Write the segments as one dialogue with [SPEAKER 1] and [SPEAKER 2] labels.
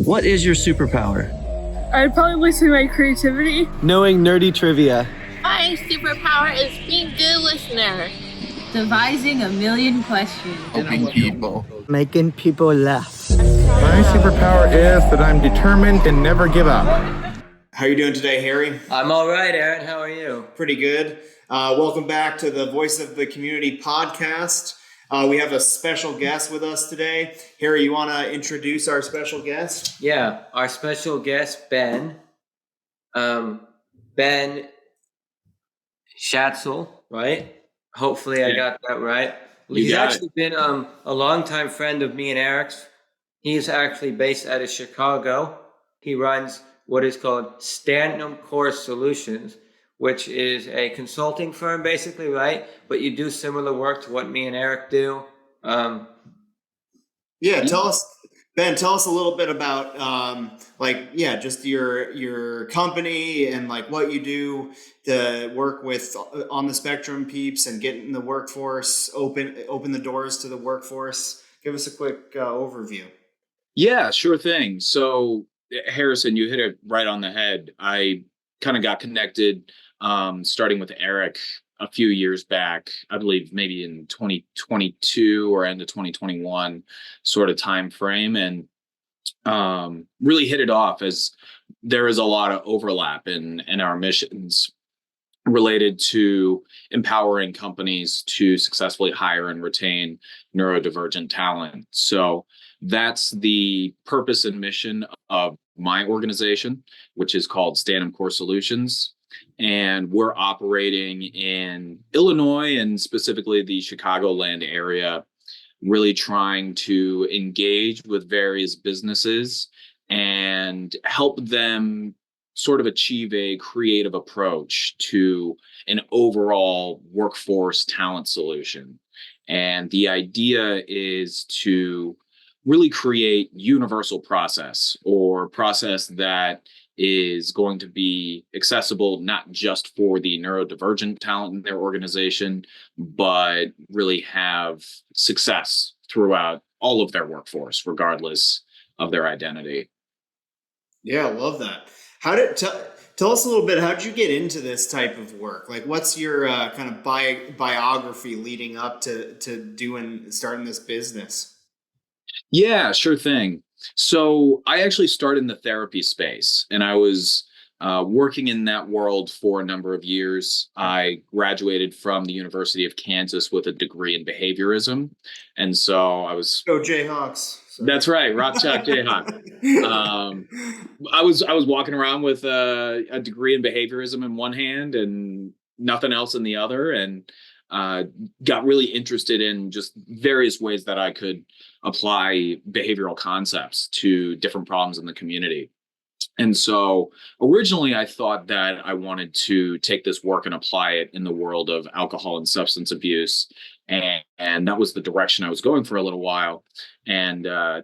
[SPEAKER 1] What is your superpower?
[SPEAKER 2] I'd probably say my creativity.
[SPEAKER 3] Knowing nerdy trivia.
[SPEAKER 4] My superpower is being a good listener.
[SPEAKER 5] Devising a million questions.
[SPEAKER 6] Helping people.
[SPEAKER 3] Making people laugh.
[SPEAKER 7] My superpower is that I'm determined and never give up.
[SPEAKER 8] How are you doing today, Harry?
[SPEAKER 9] I'm all right, Erin. How are you?
[SPEAKER 8] Pretty good. Welcome back to the Voice of the Community podcast. We have a special guest with us today. Harry, you want to introduce our special guest?
[SPEAKER 9] Yeah, our special guest, Ben. Ben Schatzel, right? Hopefully I got that right. He's actually been a longtime friend of me and Eric's. He's actually based out of Chicago. He runs what is called Stannum Core Solutions, which is a consulting firm basically, right? But you do similar work to what me and Eric do.
[SPEAKER 8] Tell us, Ben, tell us a little bit about just your company and like what you do to work with on the spectrum peeps and get in the workforce, open the doors to the workforce. Give us a quick overview.
[SPEAKER 6] Yeah, sure thing. So Harrison, you hit it right on the head. I kind of got connected starting with Eric a few years back, I believe maybe in 2022 or end of 2021 sort of time frame, and really hit it off as there is a lot of overlap in our missions related to empowering companies to successfully hire and retain neurodivergent talent. So that's the purpose and mission of my organization, which is called Stannum Core Solutions. And we're operating in Illinois and specifically the Chicagoland area, really trying to engage with various businesses and help them sort of achieve a creative approach to an overall workforce talent solution. And the idea is to really create universal process or process that is going to be accessible not just for the neurodivergent talent in their organization, but really have success throughout all of their workforce, regardless of their identity.
[SPEAKER 8] Yeah, I love that. Tell us a little bit, how did you get into this type of work? Like, what's your kind of biography leading up to starting this business?
[SPEAKER 6] Yeah, sure thing. So I actually started in the therapy space, and I was working in that world for a number of years. I graduated from the University of Kansas with a degree in behaviorism, and so I was
[SPEAKER 8] Go Jayhawks.
[SPEAKER 6] That's right, Rock Chalk Jayhawk. I was walking around with a degree in behaviorism in one hand and nothing else in the other, and got really interested in just various ways that I could apply behavioral concepts to different problems in the community. And so originally I thought that I wanted to take this work and apply it in the world of alcohol and substance abuse. And that was the direction I was going for a little while. And at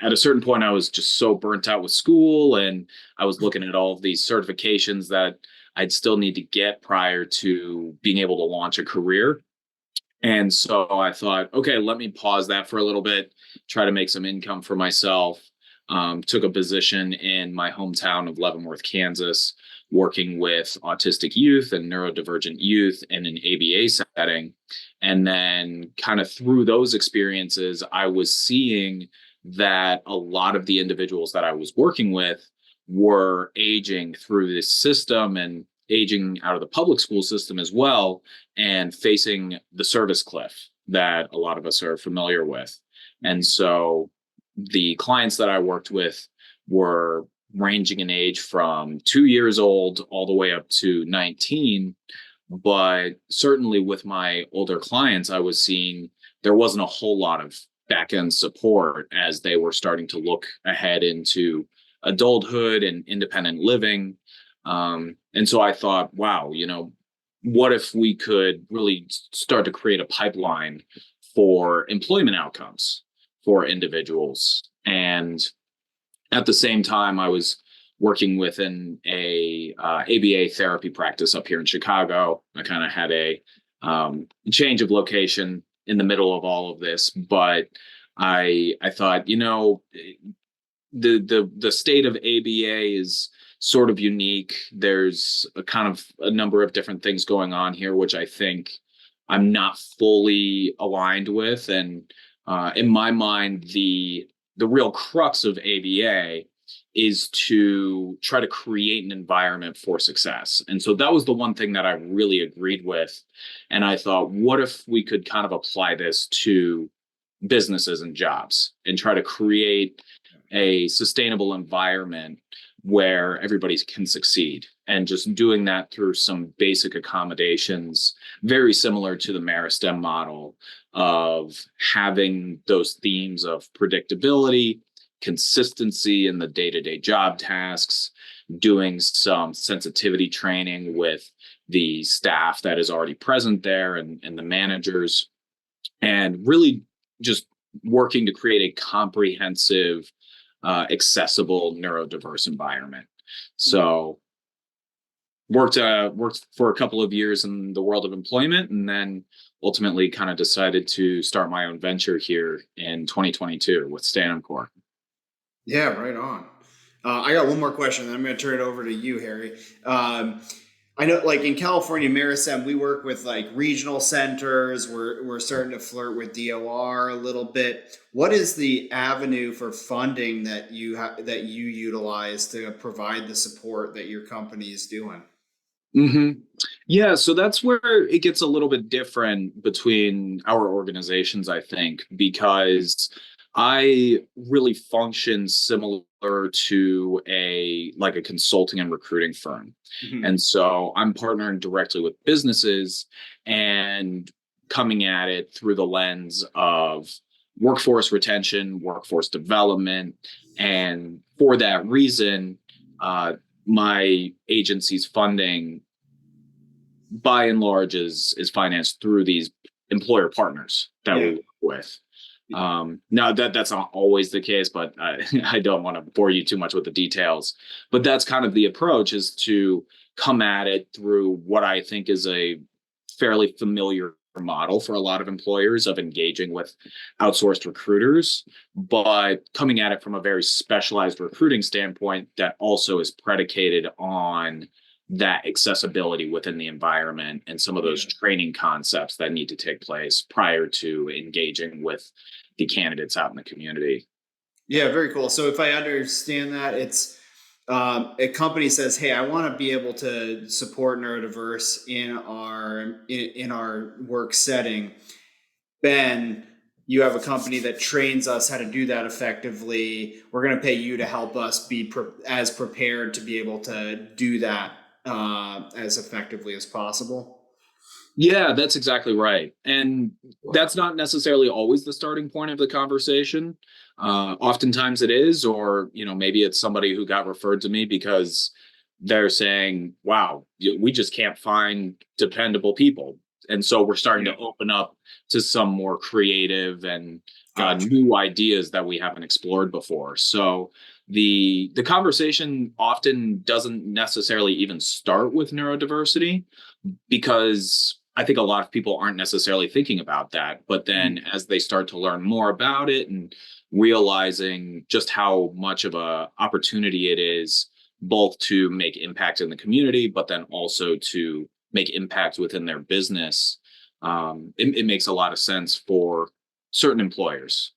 [SPEAKER 6] a certain point, I was just so burnt out with school, and I was looking at all of these certifications that I'd still need to get prior to being able to launch a career. And so I thought, okay, let me pause that for a little bit, try to make some income for myself. Took a position in my hometown of Leavenworth, Kansas, working with autistic youth and neurodivergent youth in an ABA setting. And then kind of through those experiences, I was seeing that a lot of the individuals that I was working with were aging through this system and aging out of the public school system as well, and facing the service cliff that a lot of us are familiar with. And so the clients that I worked with were ranging in age from 2 years old all the way up to 19. But certainly with my older clients, I was seeing there wasn't a whole lot of back-end support as they were starting to look ahead into adulthood and independent living. And so I thought, wow, what if we could really start to create a pipeline for employment outcomes for individuals? And at the same time, I was working within a ABA therapy practice up here in Chicago. I kind of had a change of location in the middle of all of this, but I thought, the state of ABA is sort of unique. There's a kind of a number of different things going on here, which I think I'm not fully aligned with. And in my mind, the real crux of ABA is to try to create an environment for success. And so that was the one thing that I really agreed with. And I thought, what if we could kind of apply this to businesses and jobs and try to create a sustainable environment where everybody can succeed, and just doing that through some basic accommodations, very similar to the Meristem model of having those themes of predictability, consistency in the day-to-day job tasks, doing some sensitivity training with the staff that is already present there and the managers, and really just working to create a comprehensive, accessible, neurodiverse environment. So worked for a couple of years in the world of employment, and then ultimately kind of decided to start my own venture here in 2022 with Stannum Core.
[SPEAKER 8] Yeah, right on. I got one more question, then I'm going to turn it over to you, Harry. I know, like in California, Meristem, we work with like regional centers. We're starting to flirt with DOR a little bit. What is the avenue for funding that you utilize to provide the support that your company is doing?
[SPEAKER 6] Mm-hmm. Yeah, so that's where it gets a little bit different between our organizations, I think, because I really function similar to a consulting and recruiting firm.
[SPEAKER 8] Mm-hmm.
[SPEAKER 6] And so I'm partnering directly with businesses and coming at it through the lens of workforce retention, workforce development. And for that reason, my agency's funding by and large is financed through these employer partners that we work with. Now that's not always the case, but I don't want to bore you too much with the details. But that's kind of the approach, is to come at it through what I think is a fairly familiar model for a lot of employers of engaging with outsourced recruiters, but coming at it from a very specialized recruiting standpoint that also is predicated on that accessibility within the environment and some of those training concepts that need to take place prior to engaging with the candidates out in the community.
[SPEAKER 8] Yeah, very cool. So if I understand that, it's a company says, "Hey, I want to be able to support neurodiverse in our work setting." Ben, you have a company that trains us how to do that effectively. We're going to pay you to help us be as prepared to be able to do that as effectively as possible.
[SPEAKER 6] Yeah, that's exactly right. And that's not necessarily always the starting point of the conversation. Oftentimes it is, or, maybe it's somebody who got referred to me because they're saying, wow, we just can't find dependable people. And so we're starting to open up to some more creative and new ideas that we haven't explored before. So the conversation often doesn't necessarily even start with neurodiversity, because I think a lot of people aren't necessarily thinking about that. But then as they start to learn more about it and realizing just how much of a opportunity it is, both to make impact in the community, but then also to make impact within their business, it makes a lot of sense for certain employers.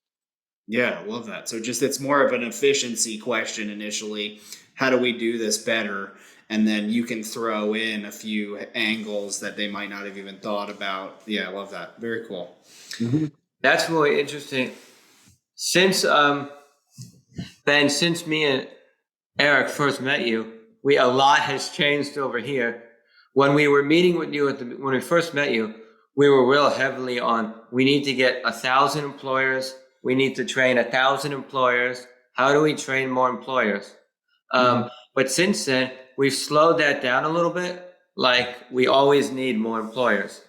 [SPEAKER 8] Yeah, I love that. So it's more of an efficiency question initially. How do we do this better? And then you can throw in a few angles that they might not have even thought about. Yeah, I love that. Very cool.
[SPEAKER 6] Mm-hmm.
[SPEAKER 9] That's really interesting. Since Ben, since me and Eric first met you, a lot has changed over here. When we were meeting with you when we first met you, we were real heavily on, we need to get 1,000 employers. We need to train 1,000 employers. How do we train more employers? But since then, we've slowed that down a little bit. Like, we always need more employers.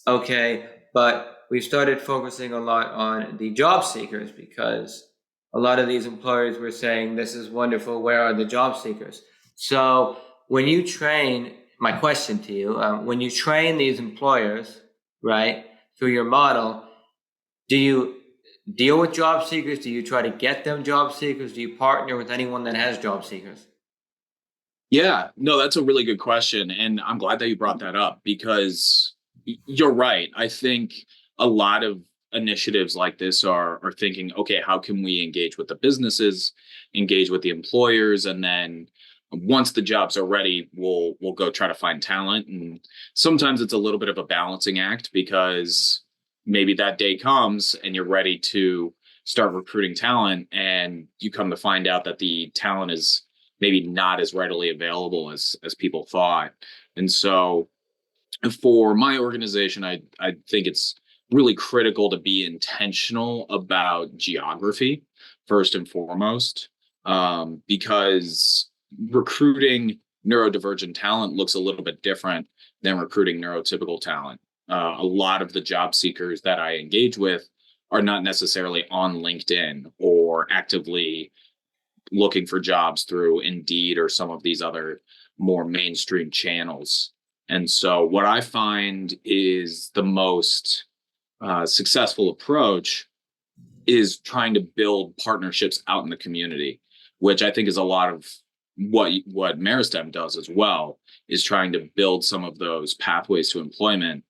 [SPEAKER 9] Okay, but we've started focusing a lot on the job seekers, because a lot of these employers were saying, this is wonderful, where are the job seekers? So when you train, my question to you, when you train these employers, right, through your model, do deal with job seekers? Do you try to get them job seekers? Do you partner with anyone that has job seekers?
[SPEAKER 6] Yeah, no, that's a really good question. And I'm glad that you brought that up because you're right. I think a lot of initiatives like this are thinking, okay, how can we engage with the businesses, engage with the employers, and then once the jobs are ready, we'll go try to find talent. And sometimes it's a little bit of a balancing act because maybe that day comes and you're ready to start recruiting talent, and you come to find out that the talent is maybe not as readily available as people thought. And so for my organization, I think it's really critical to be intentional about geography first and foremost, because recruiting neurodivergent talent looks a little bit different than recruiting neurotypical talent. A lot of the job seekers that I engage with are not necessarily on LinkedIn or actively looking for jobs through Indeed or some of these other more mainstream channels. And so, what I find is the most successful approach is trying to build partnerships out in the community, which I think is a lot of what Meristem does as well, is trying to build some of those pathways to employment,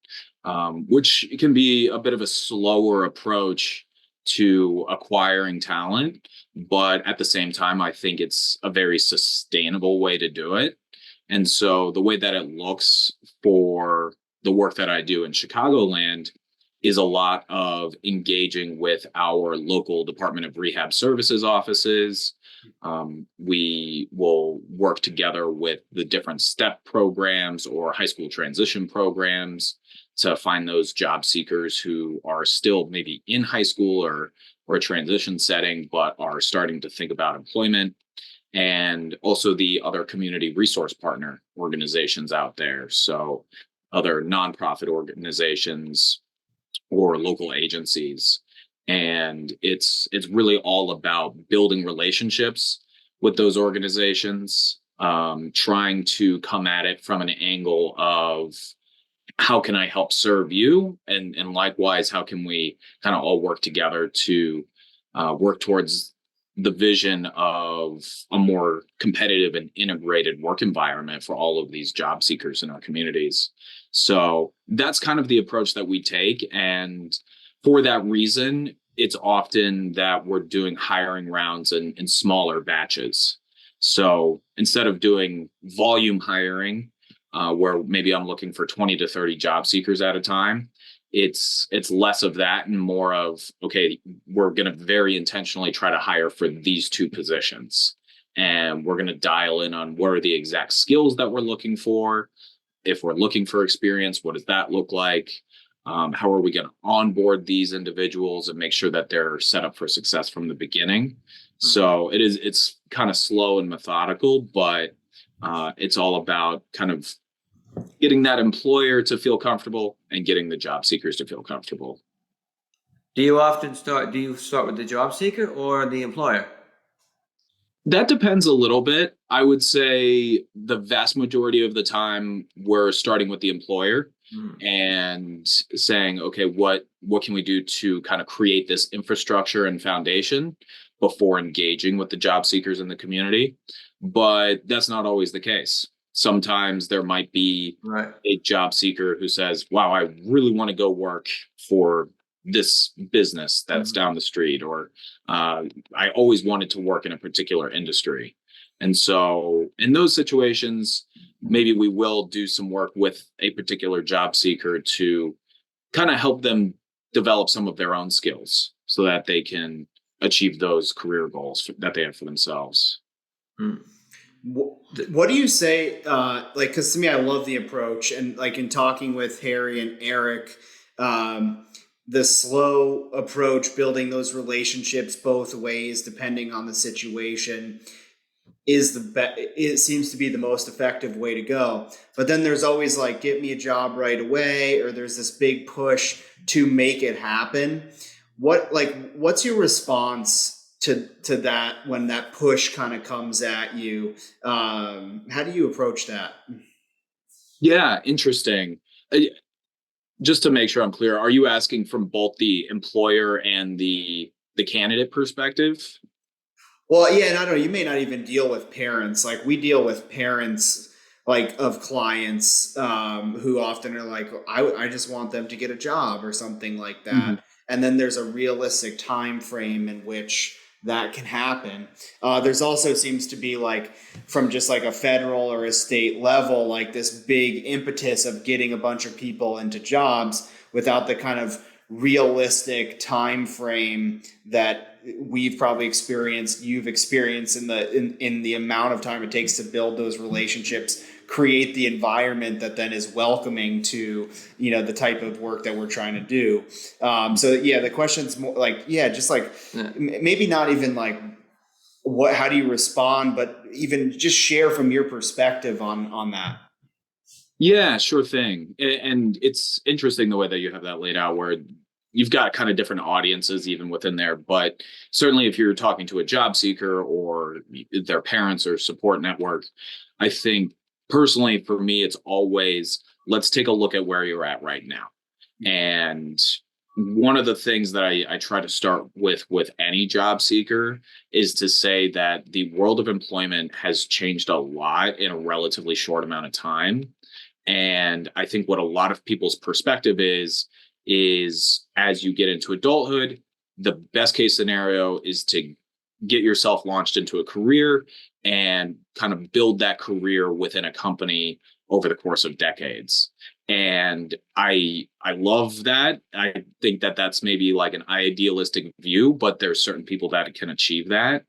[SPEAKER 6] which can be a bit of a slower approach to acquiring talent. But at the same time, I think it's a very sustainable way to do it. And so the way that it looks for the work that I do in Chicagoland is a lot of engaging with our local Department of Rehab Services offices. We will work together with the different STEP programs or high school transition programs to find those job seekers who are still maybe in high school or a transition setting, but are starting to think about employment. And also the other community resource partner organizations out there. So other nonprofit organizations or local agencies. And it's really all about building relationships with those organizations, trying to come at it from an angle of how can I help serve you? And likewise, how can we kind of all work together to work towards the vision of a more competitive and integrated work environment for all of these job seekers in our communities. So that's kind of the approach that we take. And for that reason, it's often that we're doing hiring rounds in smaller batches. So instead of doing volume hiring, where maybe I'm looking for 20 to 30 job seekers at a time, it's less of that and more of, okay, we're going to very intentionally try to hire for these two positions. And we're going to dial in on what are the exact skills that we're looking for. If we're looking for experience, what does that look like? How are we going to onboard these individuals and make sure that they're set up for success from the beginning? Mm-hmm. So it's kind of slow and methodical, but it's all about kind of getting that employer to feel comfortable and getting the job seekers to feel comfortable.
[SPEAKER 9] Do you start with the job seeker or the employer?
[SPEAKER 6] That depends a little bit. I would say the vast majority of the time we're starting with the employer and saying, okay, what can we do to kind of create this infrastructure and foundation before engaging with the job seekers in the community. But that's not always the case. Sometimes there might be a job seeker who says, wow, I really want to go work for this business that's down the street, or I always wanted to work in a particular industry. And so in those situations, maybe we will do some work with a particular job seeker to kind of help them develop some of their own skills so that they can achieve those career goals that they have for themselves.
[SPEAKER 8] What do you say? Because to me, I love the approach, and like in talking with Harry and Eric, the slow approach, building those relationships both ways, depending on the situation, is it seems to be the most effective way to go. But then there's always like, get me a job right away, or there's this big push to make it happen. What's your response to that when that push kind of comes at you? How do you approach that?
[SPEAKER 6] Yeah, interesting. Just to make sure I'm clear, are you asking from both the employer and the candidate perspective?
[SPEAKER 8] Well, yeah, and I don't know, you may not even deal with parents. Like we deal with parents like of clients who often are like, I just want them to get a job or something like
[SPEAKER 6] Mhm.
[SPEAKER 8] that. And then there's a realistic time frame in which that can happen. There's also seems to be like from just like a federal or a state level, like this big impetus of getting a bunch of people into jobs without the kind of realistic time frame that we've probably experienced, you've experienced in the amount of time it takes to build those relationships, create the environment that then is welcoming to, you know, the type of work that we're trying to do. So yeah, the question's more like, yeah, just like maybe not even like how do you respond, but even just share from your perspective on that.
[SPEAKER 6] Yeah, sure thing. And it's interesting the way that you have that laid out, where you've got kind of different audiences even within there. But certainly, if you're talking to a job seeker or their parents or support network, I think personally for me, it's always let's take a look at where you're at right now. And one of the things that I try to start with any job seeker is to say that the world of employment has changed a lot in a relatively short amount of time. And I think what a lot of people's perspective is as you get into adulthood, the best case scenario is to get yourself launched into a career and kind of build that career within a company over the course of decades. And I love that. I think that that's maybe like an idealistic view, but there's certain people that can achieve that.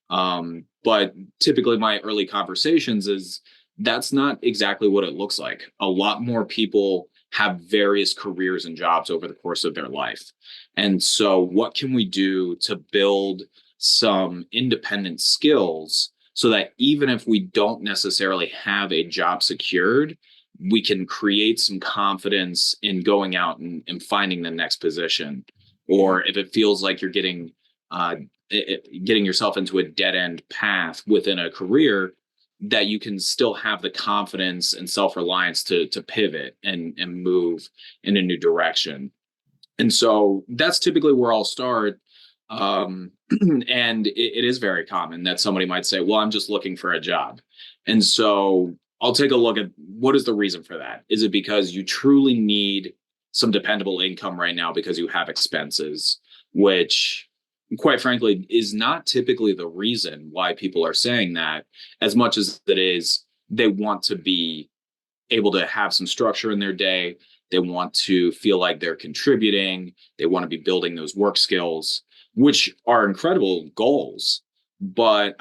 [SPEAKER 6] But typically my early conversations is that's not exactly what it looks like. A lot more people have various careers and jobs over the course of their life. And so, what can we do to build some independent skills so that even if we don't necessarily have a job secured, we can create some confidence in going out and finding the next position? Or if it feels like you're uh, getting yourself into a dead end path within a career, that you can still have the confidence and self-reliance to pivot and move in a new direction. And so that's typically where I'll start. And it is very common that somebody might say, well, I'm just looking for a job. And so I'll take a look at what is the reason for that. Is it because you truly need some dependable income right now because you have expenses, which quite frankly is not typically the reason why people are saying that, as much as it is they want to be able to have some structure in their day. They want to feel like they're contributing. They want to be building those work skills, which are incredible goals. But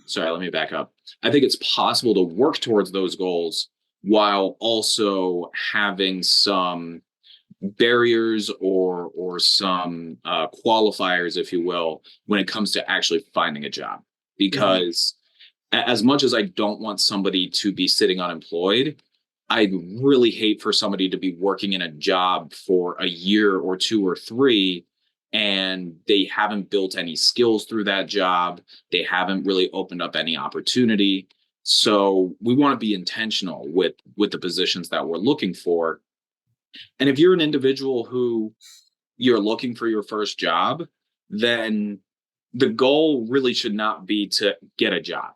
[SPEAKER 6] sorry, let me back up. I think it's possible to work towards those goals while also having some barriers or some qualifiers, if you will, when it comes to actually finding a job. Because as much as I don't want somebody to be sitting unemployed, I'd really hate for somebody to be working in a job for a year or two or three and they haven't built any skills through that job. They haven't really opened up any opportunity. So we want to be intentional with the positions that we're looking for. And if you're an individual who you're looking for your first job, then the goal really should not be to get a job.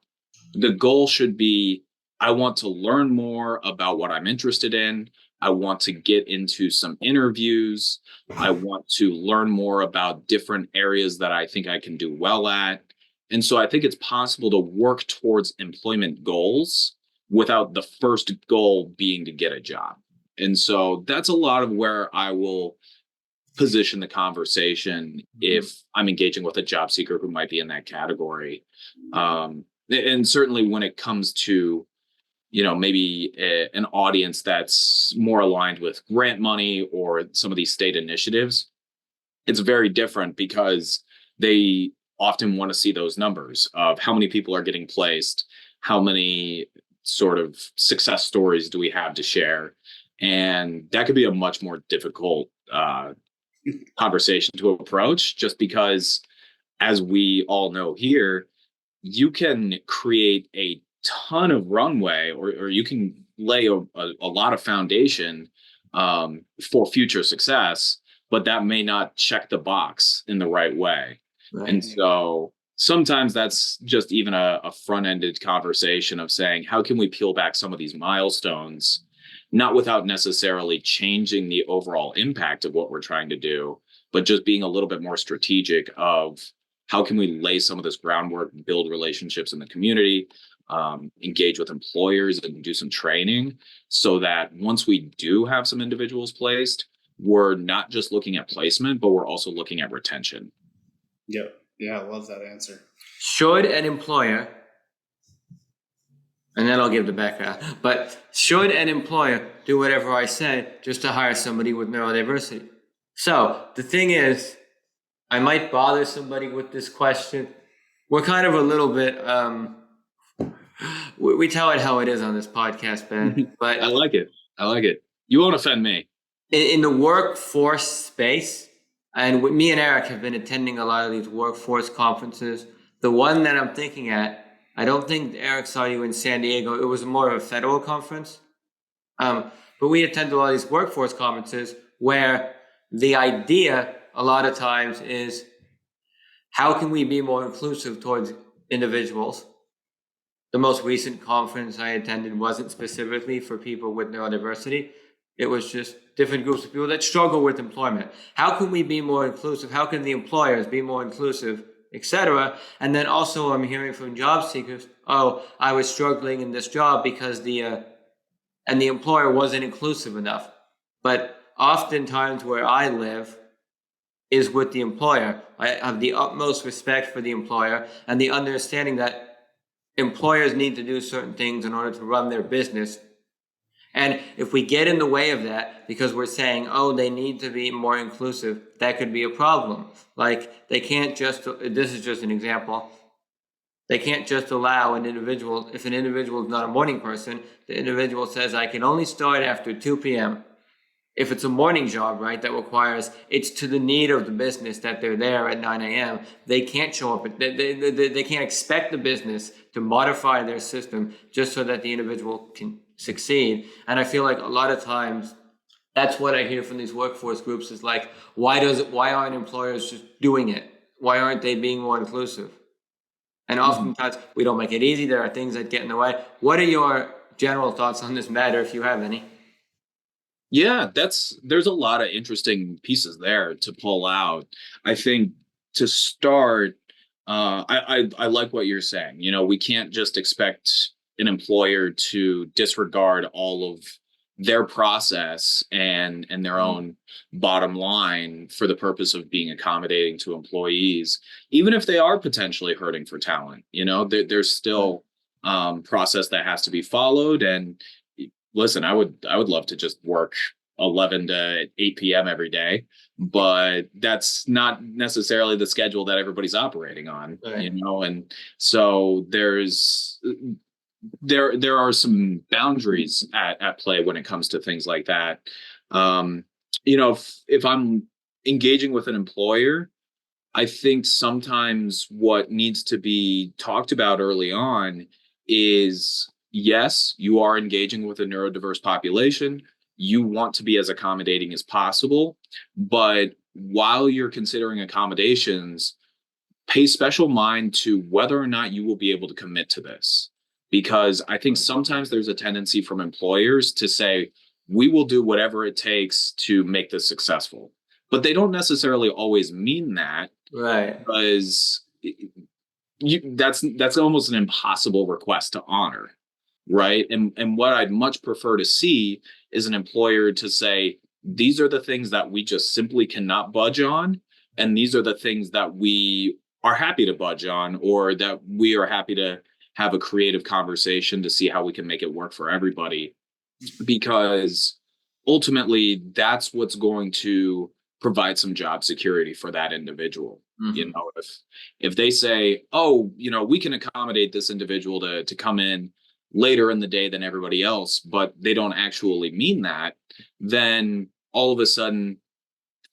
[SPEAKER 6] The goal should be I want to learn more about what I'm interested in. I want to get into some interviews. I want to learn more about different areas that I think I can do well at. And so I think it's possible to work towards employment goals without the first goal being to get a job. And so that's a lot of where I will position the conversation if I'm engaging with a job seeker who might be in that category. And certainly when it comes to, maybe an audience that's more aligned with grant money or some of these state initiatives, it's very different because they often want to see those numbers of how many people are getting placed, how many sort of success stories do we have to share. And that could be a much more difficult conversation to approach, just because, as we all know here, you can create a ton of runway or you can lay a lot of foundation for future success, but that may not check the box in the right way. Right. And so sometimes that's just even a front-ended conversation of saying, how can we peel back some of these milestones, not without necessarily changing the overall impact of what we're trying to do, but just being a little bit more strategic of how can we lay some of this groundwork, build relationships in the community, engage with employers and do some training so that once we do have some individuals placed, we're not just looking at placement, but we're also looking at retention.
[SPEAKER 8] Yep. Yeah, I love that answer.
[SPEAKER 9] Should an employer, and then I'll give the background, but should an employer do whatever I said just to hire somebody with neurodiversity? So the thing is, I might bother somebody with this question. We're kind of a little bit, we tell it how it is on this podcast, Ben. But
[SPEAKER 6] I like it. You won't offend me.
[SPEAKER 9] In the workforce space, and me and Eric have been attending a lot of these workforce conferences. The one that I'm thinking at, I don't think Eric saw you in San Diego. It was more of a federal conference. But we attend a lot of these workforce conferences where the idea a lot of times is, how can we be more inclusive towards individuals? The most recent conference I attended wasn't specifically for people with neurodiversity. It was just different groups of people that struggle with employment. How can we be more inclusive? How can the employers be more inclusive, etc.? And then also I'm hearing from job seekers, oh, I was struggling in this job because the employer wasn't inclusive enough. But oftentimes where I live is with the employer. I have the utmost respect for the employer and the understanding that employers need to do certain things in order to run their business. And if we get in the way of that because we're saying, oh, they need to be more inclusive, that could be a problem. Like they can't just, this is just an example, they can't just allow an individual, if an individual is not a morning person, the individual says, I can only start after 2 p.m. If it's a morning job, right, that requires, it's to the need of the business that they're there at 9 a.m., they can't show up, they can't expect the business to modify their system just so that the individual can succeed. And I feel like a lot of times that's what I hear from these workforce groups is like, why aren't employers just doing it? Why aren't they being more inclusive? And oftentimes we don't make it easy. There are things that get in the way. What are your general thoughts on this matter, if you have any?
[SPEAKER 6] Yeah, there's a lot of interesting pieces there to pull out. I think to start, I like what you're saying. You know, we can't just expect an employer to disregard all of their process and their own bottom line for the purpose of being accommodating to employees, even if they are potentially hurting for talent. You know, there's still process that has to be followed. And listen, I would love to just work 11 to 8 p.m. every day, but that's not necessarily the schedule that everybody's operating on, right. You know, and so there are some boundaries at play when it comes to things like that. You know, if I'm engaging with an employer, I think sometimes what needs to be talked about early on is, yes, you are engaging with a neurodiverse population. You want to be as accommodating as possible. But while you're considering accommodations, pay special mind to whether or not you will be able to commit to this. Because I think sometimes there's a tendency from employers to say, we will do whatever it takes to make this successful. But they don't necessarily always mean that. Right. Because that's almost an impossible request to honor. Right. And what I'd much prefer to see is an employer to say, these are the things that we just simply cannot budge on. And these are the things that we are happy to budge on, or that we are happy to have a creative conversation to see how we can make it work for everybody. Because ultimately, that's what's going to provide some job security for that individual. Mm-hmm. You know, if they say, oh, you know, we can accommodate this individual to come in later in the day than everybody else, but they don't actually mean that, then all of a sudden,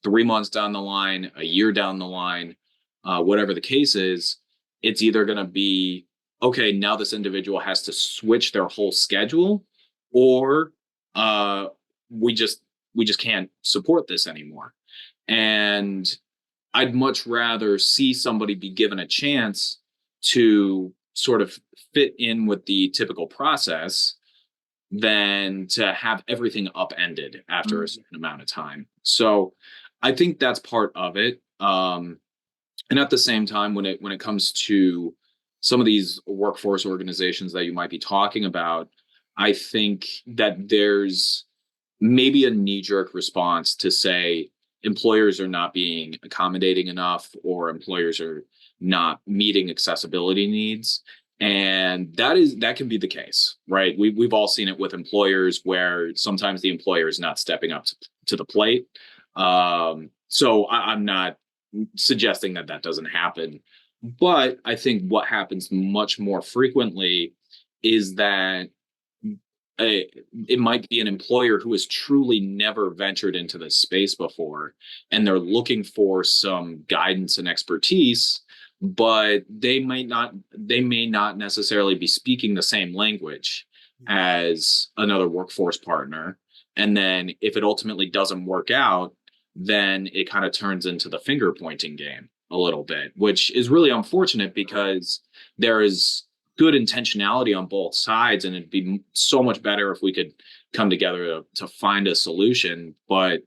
[SPEAKER 6] 3 months down the line, a year down the line, whatever the case is, it's either going to be, okay, now this individual has to switch their whole schedule, or we just just can't support this anymore. And I'd much rather see somebody be given a chance to sort of fit in with the typical process than to have everything upended after a certain amount of time. So I think that's part of it. And at the same time, when it comes to some of these workforce organizations that you might be talking about, I think that there's maybe a knee-jerk response to say employers are not being accommodating enough, or employers are not meeting accessibility needs. And that can be the case, right? We've all seen it with employers where sometimes the employer is not stepping up to the plate. So I'm not suggesting that doesn't happen, but I think what happens much more frequently is that it might be an employer who has truly never ventured into this space before, and they're looking for some guidance and expertise, but they may not necessarily be speaking the same language as another workforce partner. And then if it ultimately doesn't work out, then it kind of turns into the finger pointing game a little bit, which is really unfortunate because there is good intentionality on both sides, and it'd be so much better if we could come together to find a solution. But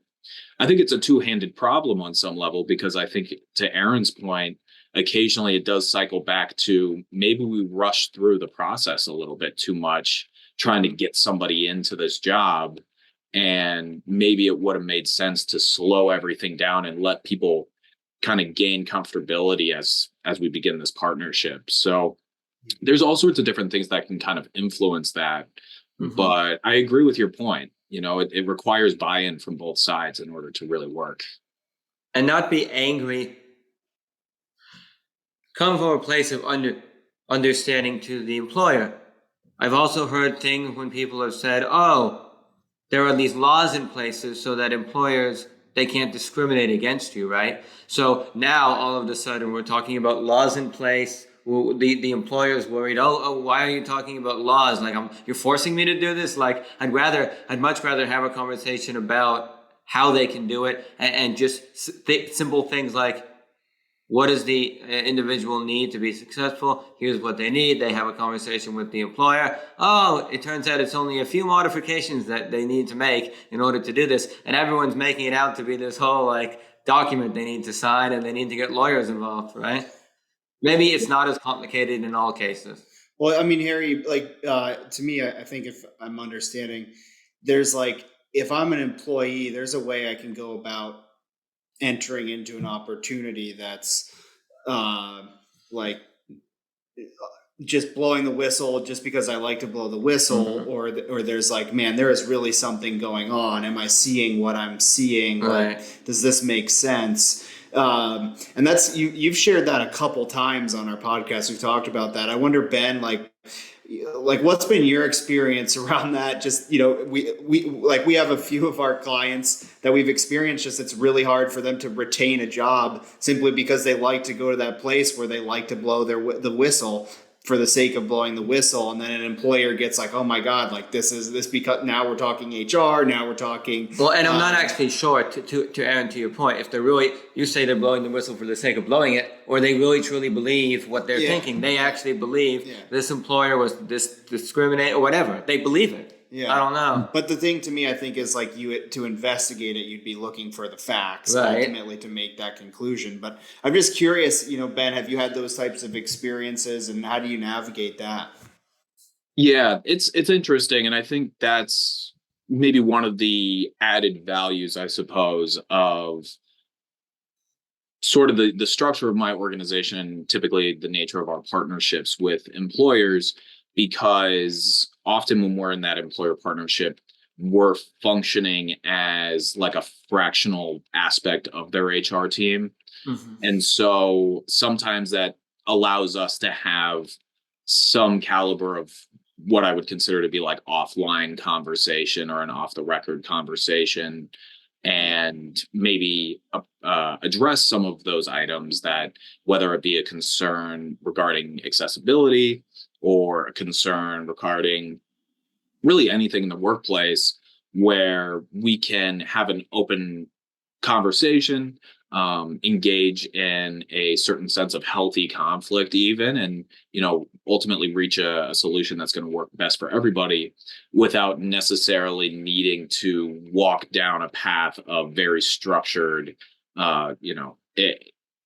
[SPEAKER 6] I think it's a two-handed problem on some level, because I think, to Erin's point, occasionally it does cycle back to maybe we rush through the process a little bit too much, trying to get somebody into this job. And maybe it would have made sense to slow everything down and let people kind of gain comfortability as we begin this partnership. So there's all sorts of different things that can kind of influence that. Mm-hmm. But I agree with your point. It requires buy-in from both sides in order to really work.
[SPEAKER 9] And not be angry. Come from a place of understanding to the employer. I've also heard things when people have said, there are these laws in places so that employers, they can't discriminate against you, right? So now all of a sudden we're talking about laws in place. The employer's worried, why are you talking about laws? Like, you're forcing me to do this? Like, I'd much rather have a conversation about how they can do it, and just simple things like, what does the individual need to be successful? Here's what they need. They have a conversation with the employer. It turns out it's only a few modifications that they need to make in order to do this. And everyone's making it out to be this whole document they need to sign, and they need to get lawyers involved, right? Maybe it's not as complicated in all cases.
[SPEAKER 8] Well, I mean, Harry, to me, I think if I'm understanding, there's if I'm an employee, there's a way I can go about entering into an opportunity that's just blowing the whistle just because I like to blow the whistle, mm-hmm. or there's man, there is really something going on. Am I seeing what I'm seeing?
[SPEAKER 9] Right.
[SPEAKER 8] Does this make sense? And that's you've shared that a couple times on our podcast. We've talked about that. I wonder, Ben, what's been your experience around that? Just, we have a few of our clients that we've experienced, just it's really hard for them to retain a job simply because they like to go to that place where they like to blow the whistle for the sake of blowing the whistle. And then an employer gets oh my God, this because now we're talking HR, now we're talking.
[SPEAKER 9] Well, and I'm not actually sure to Aaron, to your point, if you say they're blowing the whistle for the sake of blowing it, or they really truly believe what they're thinking. They actually believe this employer was discriminate or whatever. They believe it.
[SPEAKER 8] Yeah.
[SPEAKER 9] I don't know.
[SPEAKER 8] But the thing to me, I think, is to investigate it, you'd be looking for the facts ultimately to make that conclusion. But I'm just curious, Ben, have you had those types of experiences, and how do you navigate that?
[SPEAKER 6] Yeah, it's interesting. And I think that's maybe one of the added values, I suppose, of sort of the structure of my organization, and typically the nature of our partnerships with employers, because often when we're in that employer partnership, we're functioning as a fractional aspect of their HR team. Mm-hmm. And so sometimes that allows us to have some caliber of what I would consider to be offline conversation, or an off the record conversation, and maybe address some of those items that, whether it be a concern regarding accessibility or a concern regarding really anything in the workplace, where we can have an open conversation, engage in a certain sense of healthy conflict even, and ultimately reach a solution that's going to work best for everybody without necessarily needing to walk down a path of very structured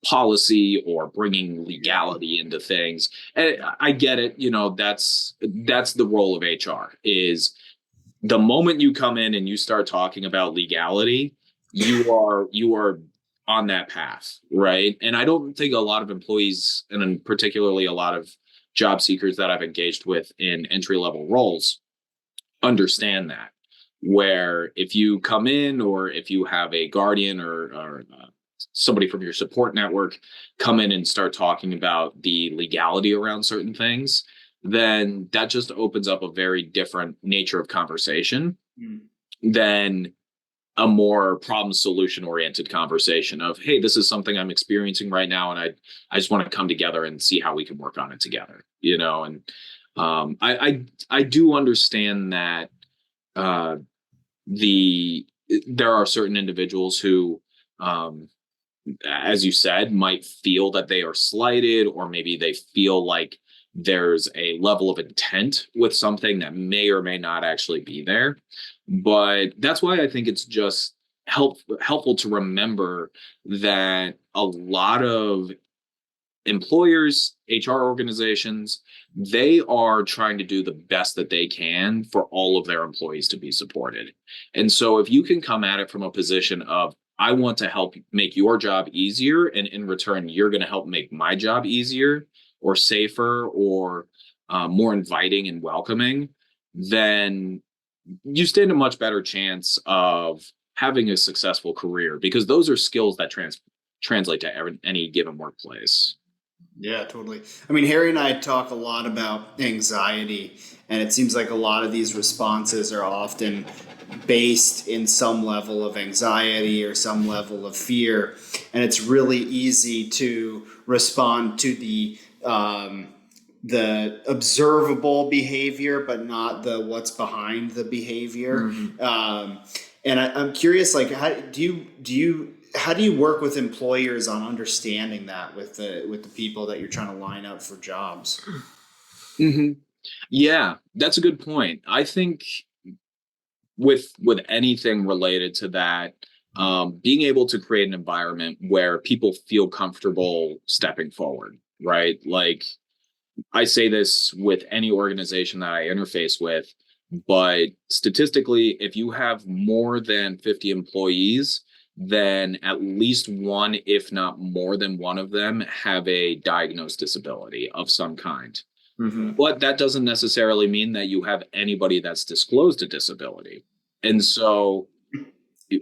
[SPEAKER 6] policy or bringing legality into things. And I get it, that's the role of HR. Is the moment you come in and you start talking about legality, you are on that path, right? And I don't think a lot of employees, and particularly a lot of job seekers that I've engaged with in entry-level roles, understand that. Where if you come in, or if you have a guardian or somebody from your support network come in and start talking about the legality around certain things, then that just opens up a very different nature of conversation than a more problem solution oriented conversation of, hey, this is something I'm experiencing right now, and I just want to come together and see how we can work on it together, and I do understand that there are certain individuals who, as you said, might feel that they are slighted, or maybe they feel like there's a level of intent with something that may or may not actually be there. But that's why I think it's just helpful to remember that a lot of employers, HR organizations, they are trying to do the best that they can for all of their employees to be supported. And so if you can come at it from a position of, I want to help make your job easier, and in return, you're going to help make my job easier or safer or more inviting and welcoming, then you stand a much better chance of having a successful career, because those are skills that translate to any given workplace.
[SPEAKER 8] Yeah, totally. I mean, Harry and I talk a lot about anxiety, and it seems like a lot of these responses are often based in some level of anxiety or some level of fear. And it's really easy to respond to the observable behavior, but not the what's behind the behavior. And I'm curious, like, how do you work with employers on understanding that with the people that you're trying to line up for jobs?
[SPEAKER 6] Yeah, that's a good point. I think with anything related to that, being able to create an environment where people feel comfortable stepping forward, right? Like, I say this with any organization that I interface with, but statistically, if you have more than 50 employees, then at least one, if not more than one of them, have a diagnosed disability of some kind. But that doesn't necessarily mean that you have anybody that's disclosed a disability. And so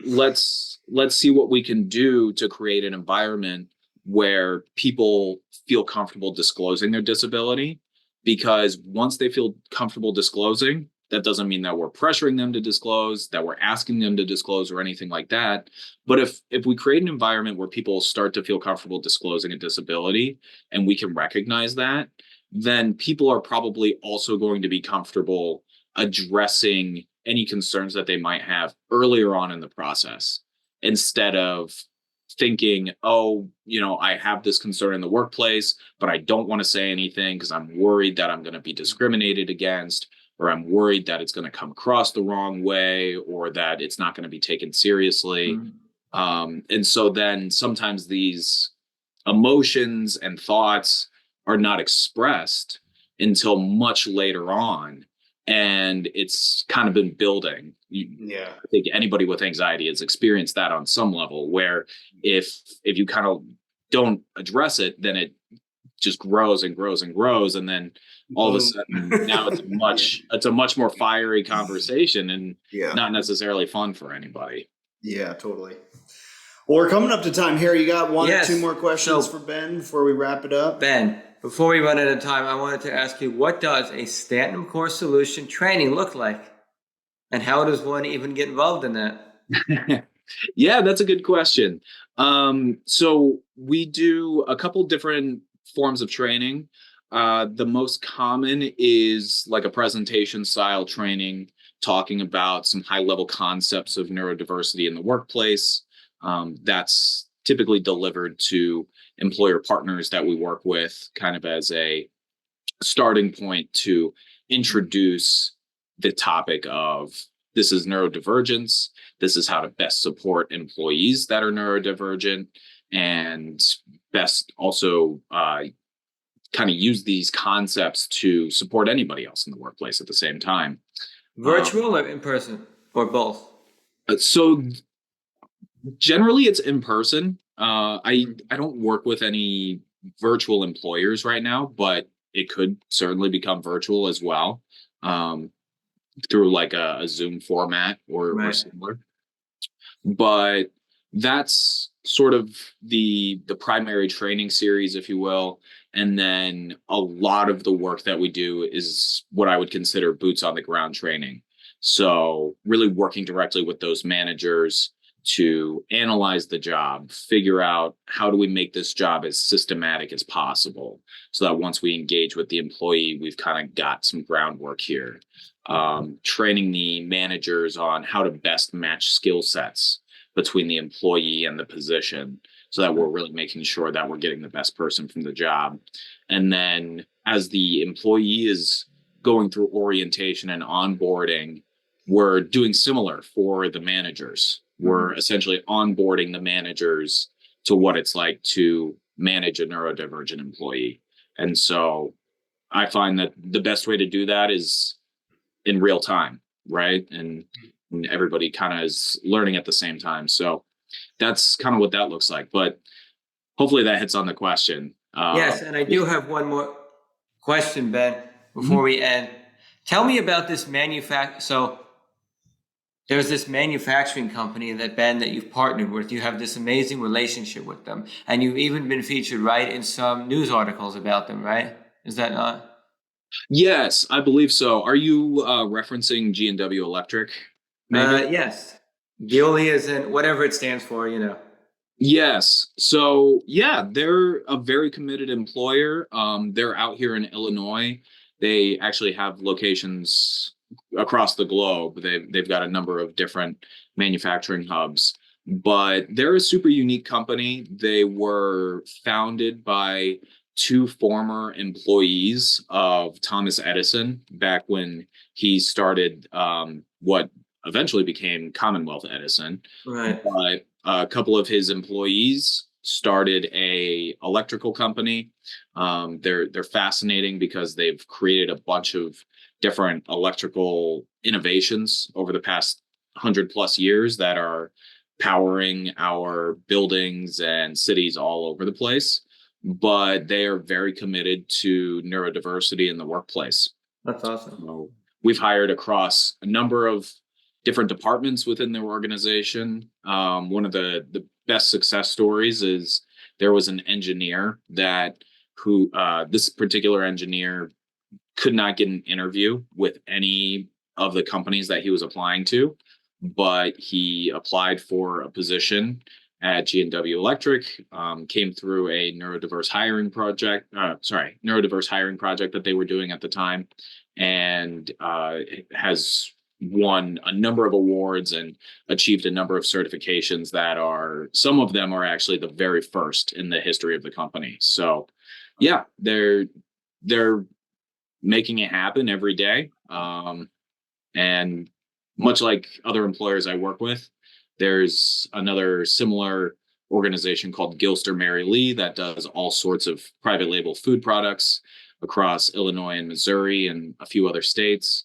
[SPEAKER 6] let's see what we can do to create an environment where people feel comfortable disclosing their disability, because once they feel comfortable disclosing, that doesn't mean that we're pressuring them to disclose, that we're asking them to disclose, or anything like that. But if we create an environment where people start to feel comfortable disclosing a disability, and we can recognize that, then people are probably also going to be comfortable addressing any concerns that they might have earlier on in the process, instead of thinking, oh, I have this concern in the workplace, but I don't want to say anything because I'm worried that I'm going to be discriminated against, or I'm worried that it's going to come across the wrong way, or that it's not going to be taken seriously. And so then sometimes these emotions and thoughts are not expressed until much later on, and it's kind of been building. I think anybody with anxiety has experienced that on some level, where if you kind of don't address it, then it just grows and grows and grows, and then all of a sudden now it's a much more fiery conversation, and not necessarily fun for anybody.
[SPEAKER 8] Yeah, totally. Well, we're coming up to time. Harry, you got one or two more questions for Ben before we wrap it up?
[SPEAKER 9] Ben, before we run out of time, I wanted to ask you, what does a Stannum Core Solution training look like? And how does one even get involved in that?
[SPEAKER 6] Yeah, that's a good question. So we do a couple different forms of training. The most common is like a presentation style training talking about some high-level concepts of neurodiversity in the workplace. That's typically delivered to employer partners that we work with, kind of as a starting point to introduce the topic of this is neurodivergence. This is how to best support employees that are neurodivergent, and best also kind of use these concepts to support anybody else in the workplace at the same time.
[SPEAKER 9] Virtual or in person or both?
[SPEAKER 6] So generally it's in person. I don't work with any virtual employers right now, but it could certainly become virtual as well, through like a Zoom format or similar. But that's sort of the primary training series, if you will. And then a lot of the work that we do is what I would consider boots on the ground training. So really working directly with those managers to analyze the job, figure out how do we make this job as systematic as possible, so that once we engage with the employee, we've kind of got some groundwork here. Training the managers on how to best match skill sets between the employee and the position, so that we're really making sure that we're getting the best person from the job. And then as the employee is going through orientation and onboarding, we're doing similar for the managers. We're essentially onboarding the managers to what it's like to manage a neurodivergent employee. And so I find that the best way to do that is in real time, right? And everybody kind of is learning at the same time. So that's kind of what that looks like. But hopefully that hits on the question.
[SPEAKER 9] Yes, and I do have one more question, Ben, before we end. Tell me about this So there's this manufacturing company that you've partnered with. You have this amazing relationship with them. And you've even been featured, right, in some news articles about them, right? Is that not?
[SPEAKER 6] Yes, I believe so. Are you referencing G&W Electric? Maybe?
[SPEAKER 9] Yes. GILI is in whatever it stands for,
[SPEAKER 6] Yes. So yeah, they're a very committed employer. They're out here in Illinois. They actually have locations across the globe. They've got a number of different manufacturing hubs, but they're a super unique company. They were founded by two former employees of Thomas Edison back when he started what eventually became Commonwealth Edison.
[SPEAKER 9] Right.
[SPEAKER 6] But a couple of his employees started a electrical company. They're fascinating because they've created a bunch of different electrical innovations over the past 100+ years that are powering our buildings and cities all over the place. But they are very committed to neurodiversity in the workplace.
[SPEAKER 9] That's awesome.
[SPEAKER 6] So we've hired across a number of different departments within their organization. One of the best success stories is there was an engineer who this particular engineer could not get an interview with any of the companies that he was applying to, but he applied for a position at G&W Electric, came through a neurodiverse hiring project that they were doing at the time, and has won a number of awards and achieved a number of certifications some of them are actually the very first in the history of the company. So yeah, they're making it happen every day. And much like other employers I work with, there's another similar organization called Gilster Mary Lee that does all sorts of private label food products across Illinois and Missouri and a few other states.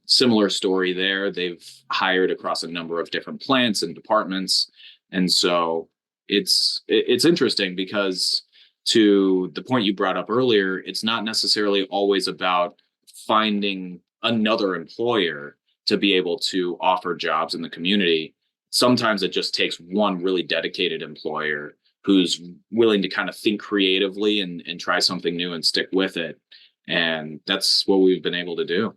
[SPEAKER 6] Similar story there. They've hired across a number of different plants and departments. And so it's interesting because, to the point you brought up earlier, it's not necessarily always about finding another employer to be able to offer jobs in the community. Sometimes it just takes one really dedicated employer who's willing to kind of think creatively and try something new and stick with it. And that's what we've been able to do.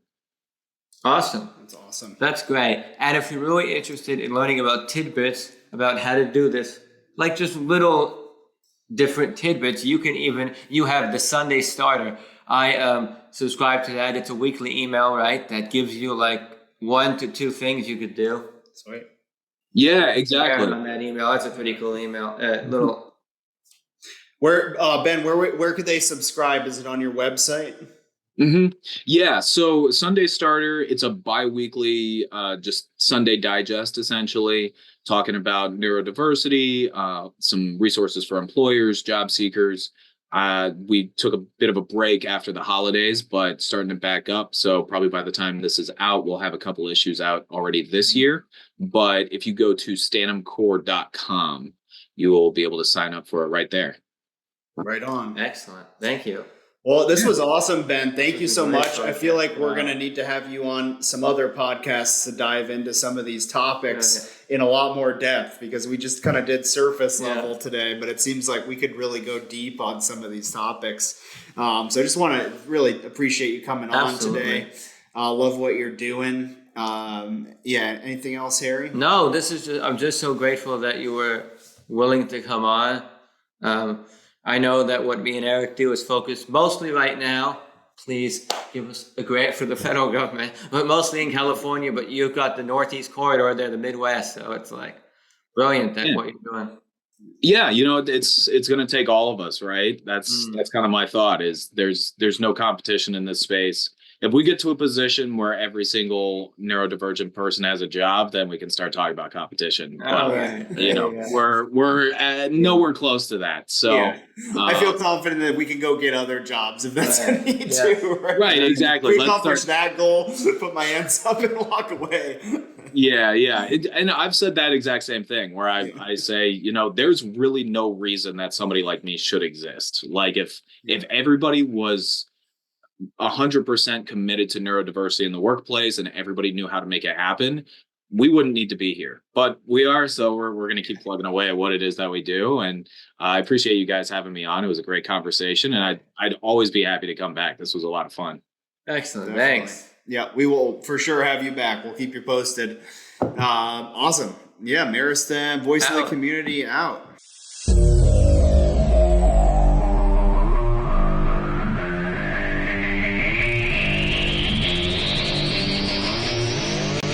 [SPEAKER 9] Awesome.
[SPEAKER 8] That's awesome.
[SPEAKER 9] That's great. And if you're really interested in learning about tidbits about how to do this, like just little different tidbits, you have the Sunday Starter. I subscribe to that. It's a weekly email, right? That gives you like 1 to 2 things you could do.
[SPEAKER 8] Sweet.
[SPEAKER 6] Yeah, exactly.
[SPEAKER 9] On that email, that's a pretty cool email. Little.
[SPEAKER 8] Where Ben, where could they subscribe? Is it on your website?
[SPEAKER 6] Yeah. So Sunday Starter, it's a bi-weekly, just Sunday digest, essentially, talking about neurodiversity, some resources for employers, job seekers. We took a bit of a break after the holidays, but starting to back up. So probably by the time this is out, we'll have a couple issues out already this year. But if you go to stannumcore.com, you will be able to sign up for it right there.
[SPEAKER 8] Right on.
[SPEAKER 9] Excellent. Thank you.
[SPEAKER 8] Well, this was awesome, Ben. Thank you so much. I feel like we're going to need to have you on some other podcasts to dive into some of these topics in a lot more depth, because we just kind of did surface level today, but it seems like we could really go deep on some of these topics. So I just want to really appreciate you coming on today. Love what you're doing. Anything else, Harry?
[SPEAKER 9] No, I'm just so grateful that you were willing to come on. I know that what me and Eric do is focus mostly right now. Please give us a grant for the federal government, but mostly in California. But you've got the Northeast corridor there, the Midwest. So it's like brilliant that what you're doing.
[SPEAKER 6] Yeah, it's going to take all of us, right? That's kind of my thought. Is there's no competition in this space. If we get to a position where every single neurodivergent person has a job, then we can start talking about competition. But, we're nowhere close to that. So
[SPEAKER 8] I feel confident that we can go get other jobs if that's a need to.
[SPEAKER 6] Right, exactly.
[SPEAKER 8] We accomplish that goal, put my hands up and walk away.
[SPEAKER 6] And I've said that exact same thing where I say, there's really no reason that somebody like me should exist. Like if everybody was 100% committed to neurodiversity in the workplace and everybody knew how to make it happen, we wouldn't need to be here, but we are. So we're going to keep plugging away at what it is that we do. And I appreciate you guys having me on. It was a great conversation, and I'd always be happy to come back. This was a lot of fun.
[SPEAKER 9] Excellent.
[SPEAKER 8] Definitely.
[SPEAKER 9] Thanks.
[SPEAKER 8] Yeah, we will for sure have you back. We'll keep you posted. Awesome. Yeah, Meristem, voice of the community out.